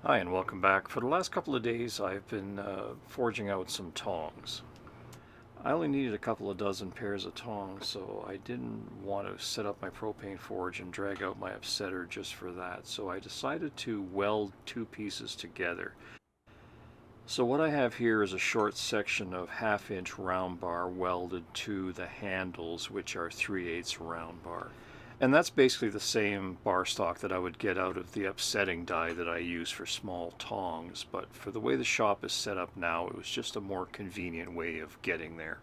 Hi and welcome back. For the last couple of days I've been forging out some tongs. I only needed a couple of dozen pairs of tongs, so I didn't want to set up my propane forge and drag out my upsetter just for that. So I decided to weld two pieces together. So what I have here is a short section of 1/2 inch round bar welded to the handles, which are 3/8 round bar. And that's basically the same bar stock that I would get out of the upsetting die that I use for small tongs, but for the way the shop is set up now, it was just a more convenient way of getting there.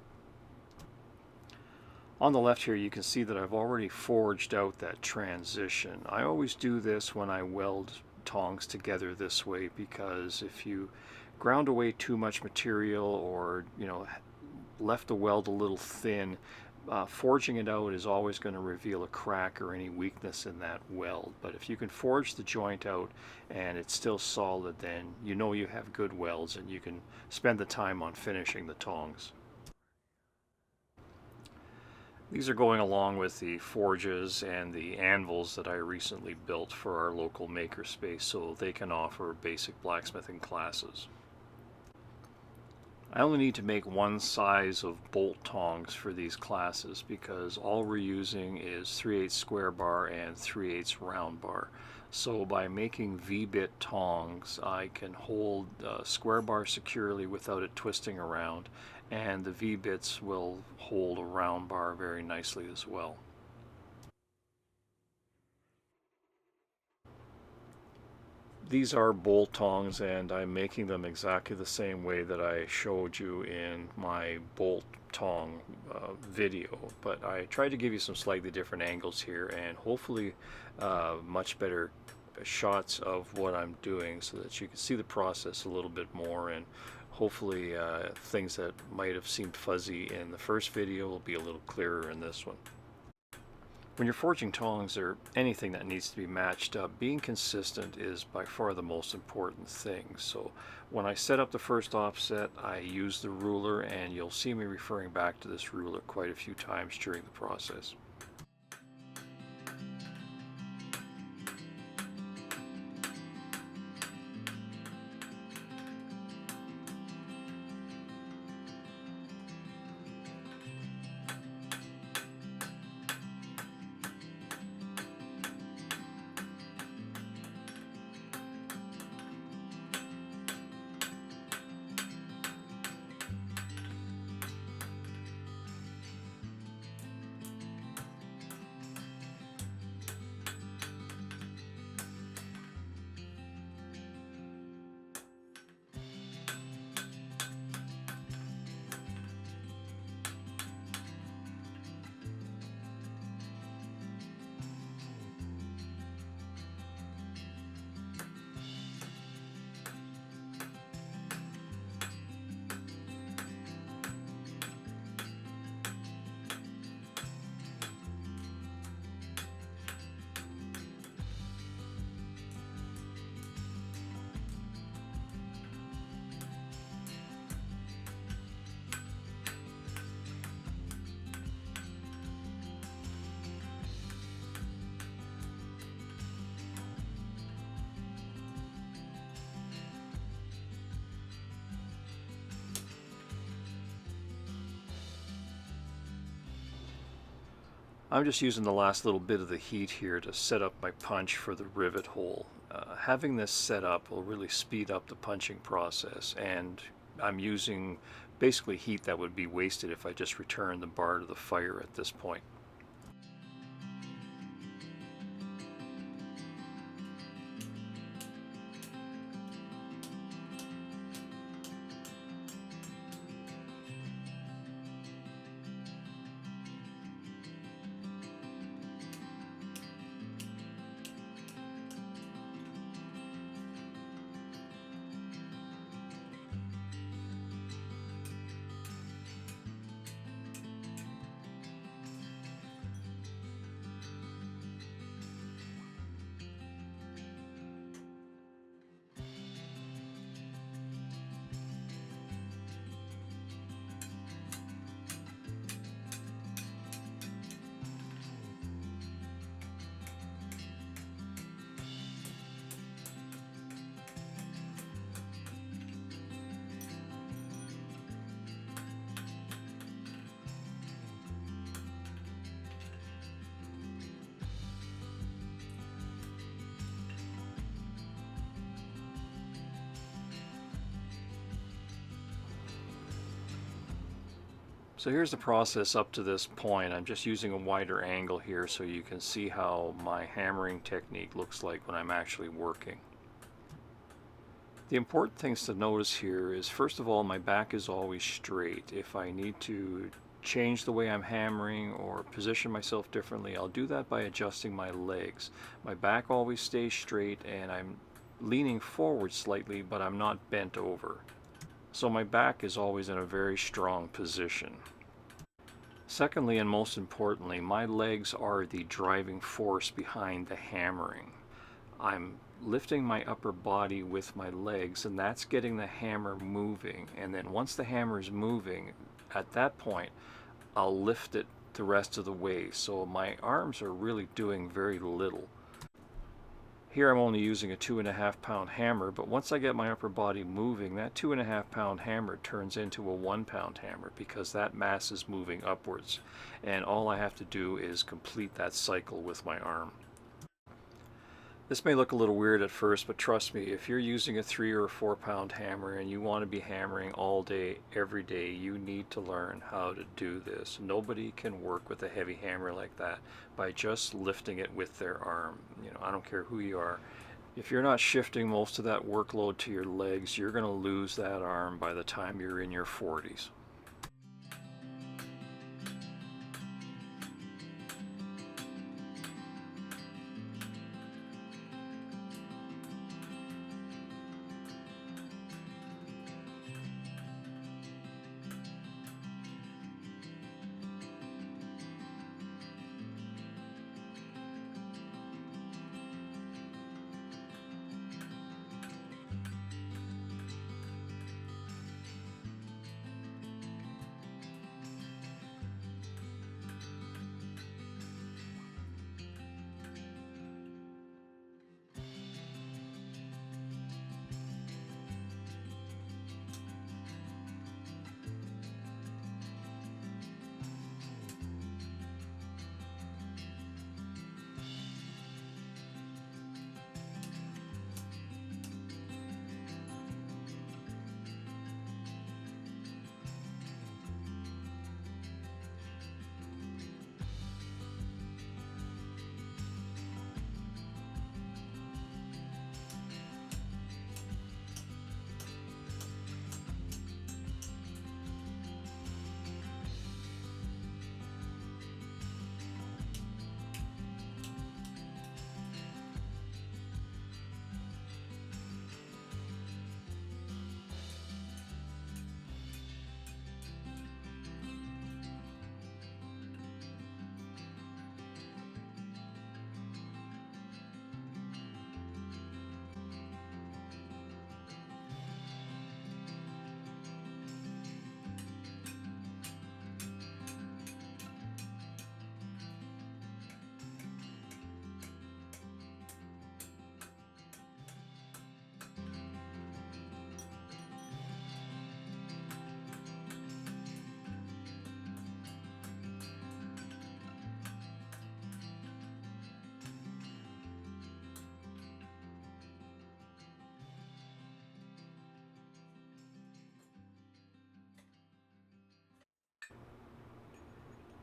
On the left here you can see that I've already forged out that transition. I always do this when I weld tongs together this way because if you ground away too much material or left the weld a little thin, forging it out is always going to reveal a crack or any weakness in that weld. But if you can forge the joint out and it's still solid, then you know you have good welds and you can spend the time on finishing the tongs. These are going along with the forges and the anvils that I recently built for our local makerspace so they can offer basic blacksmithing classes. I only need to make one size of bolt tongs for these classes because all we're using is 3/8 square bar and 3/8 round bar. So by making V-bit tongs, I can hold square bar securely without it twisting around, and the V-bits will hold a round bar very nicely as well. These are bolt tongs and I'm making them exactly the same way that I showed you in my bolt tong video, but I tried to give you some slightly different angles here and hopefully much better shots of what I'm doing so that you can see the process a little bit more, and hopefully things that might have seemed fuzzy in the first video will be a little clearer in this one. When you're forging tongs or anything that needs to be matched up, being consistent is by far the most important thing. So when I set up the first offset, I use the ruler, and you'll see me referring back to this ruler quite a few times during the process. I'm just using the last little bit of the heat here to set up my punch for the rivet hole. Having this set up will really speed up the punching process, and I'm using basically heat that would be wasted if I just returned the bar to the fire at this point. So here's the process up to this point. I'm just using a wider angle here so you can see how my hammering technique looks like when I'm actually working. The important things to notice here is, first of all, my back is always straight. If I need to change the way I'm hammering or position myself differently, I'll do that by adjusting my legs. My back always stays straight and I'm leaning forward slightly, but I'm not bent over. So my back is always in a very strong position. Secondly, and most importantly, my legs are the driving force behind the hammering. I'm lifting my upper body with my legs, and that's getting the hammer moving. And then once the hammer is moving, at that point, I'll lift it the rest of the way. So my arms are really doing very little. Here I'm only using a 2.5 pound hammer, but once I get my upper body moving, that 2.5 pound hammer turns into a 1 pound hammer because that mass is moving upwards. And all I have to do is complete that cycle with my arm. This may look a little weird at first, but trust me, if you're using a 3 or 4 pound hammer and you want to be hammering all day, every day, you need to learn how to do this. Nobody can work with a heavy hammer like that by just lifting it with their arm. You know, I don't care who you are. If you're not shifting most of that workload to your legs, you're going to lose that arm by the time you're in your 40s.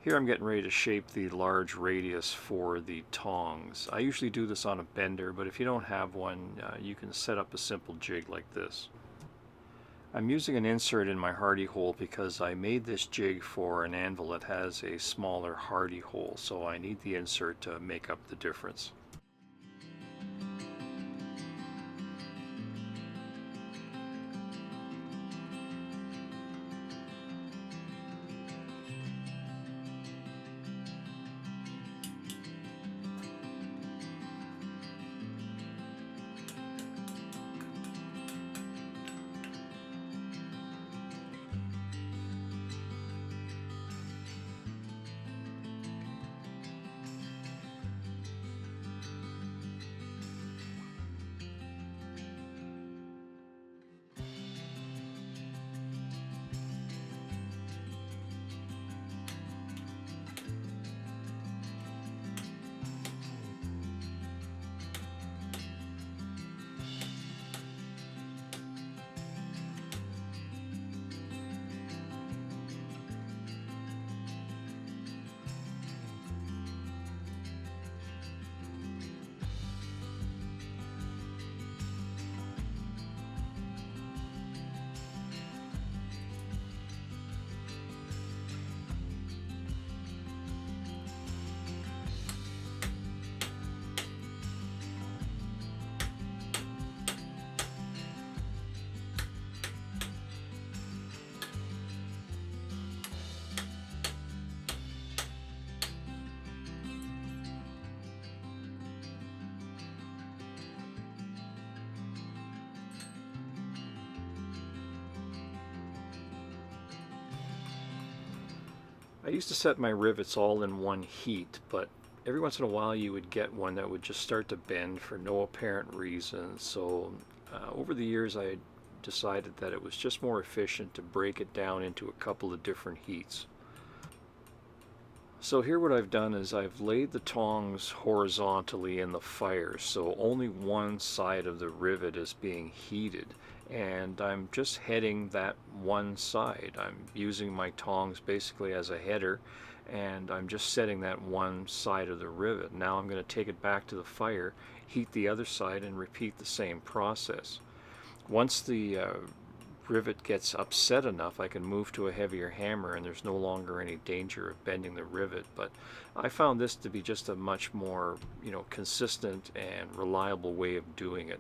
Here I'm getting ready to shape the large radius for the tongs. I usually do this on a bender, but if you don't have one, you can set up a simple jig like this. I'm using an insert in my hardy hole because I made this jig for an anvil that has a smaller hardy hole, so I need the insert to make up the difference. I used to set my rivets all in one heat, but every once in a while you would get one that would just start to bend for no apparent reason. So over the years I decided that it was just more efficient to break it down into a couple of different heats. So here what I've done is I've laid the tongs horizontally in the fire, so only one side of the rivet is being heated, and I'm just heading that one side. I'm using my tongs basically as a header, and I'm just setting that one side of the rivet. Now I'm going to take it back to the fire, heat the other side, and repeat the same process. Once the rivet gets upset enough, I can move to a heavier hammer and there's no longer any danger of bending the rivet. But I found this to be just a much more, consistent and reliable way of doing it.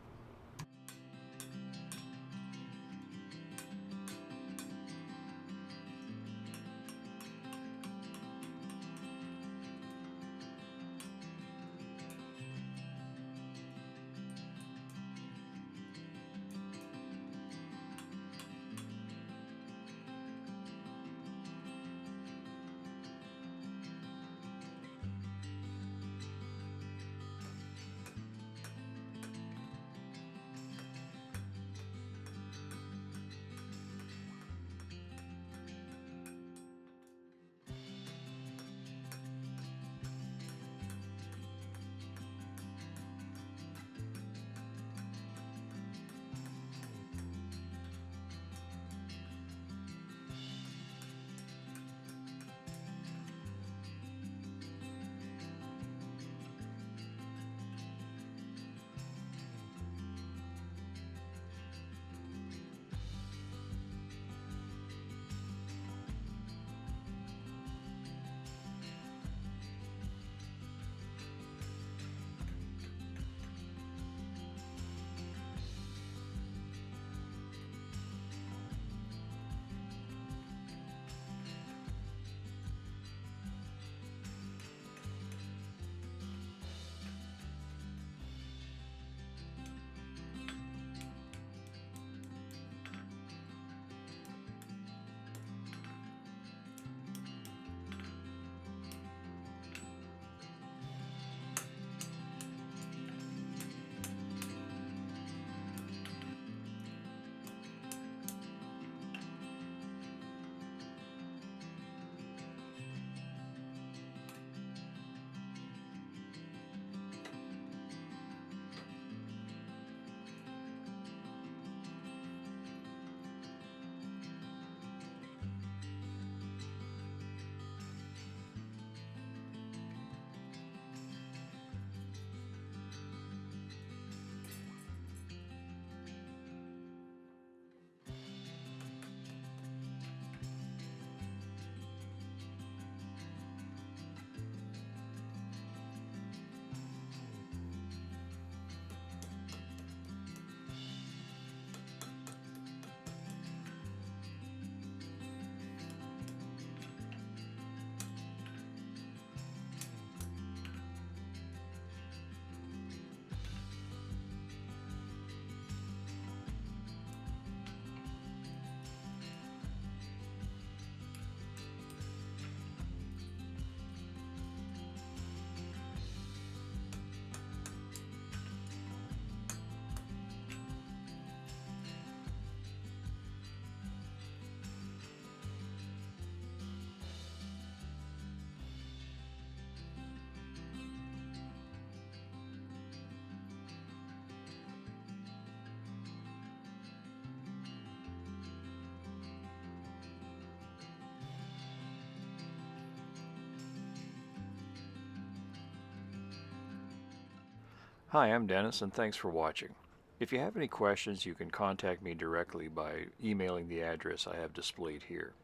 Hi, I'm Dennis, and thanks for watching. If you have any questions, you can contact me directly by emailing the address I have displayed here.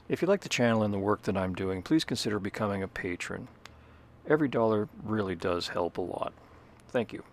If you like the channel and the work that I'm doing, please consider becoming a patron. Every dollar really does help a lot. Thank you.